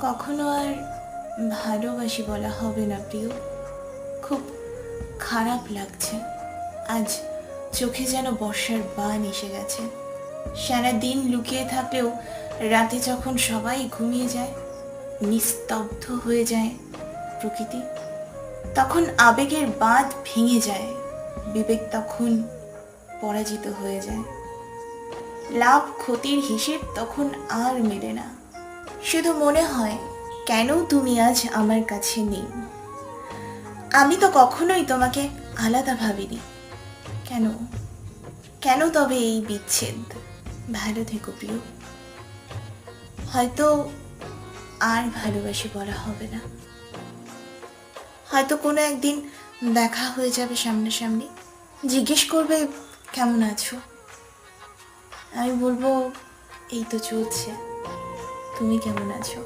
কখনো আর ভালোবাসি বলা হবে না প্রিয়। খুব খারাপ লাগছে। আজ চোখে যেন বর্ষার বান এসে গেছে। সারা দিন লুকিয়ে থাকলেও রাতে যখন সবাই ঘুমিয়ে যায়, নিস্তব্ধ হয়ে যায় প্রকৃতি, তখন আবেগের বাঁধ ভেঙে যায়। বিবেক তখন পরাজিত হয়ে যায়। লাভ ক্ষতির হিসেব তখন আর মেলে না। শুধু মনে হয়, কেন তুমি আজ আমার কাছে নেই? আমি তো কখনোই তোমাকে আলাদা ভাবিনি। কেন কেন তবে এই বিচ্ছেদ? ভালো থেকো প্রিয়। হয়তো আর ভালোবাসি বলা হবে না। হয়তো কোনো একদিন দেখা হয়ে যাবে সামনাসামনি। জিজ্ঞেস করবে কেমন আছো, আমি বলবো এই তো চলছে। তুমি কেমন আছো?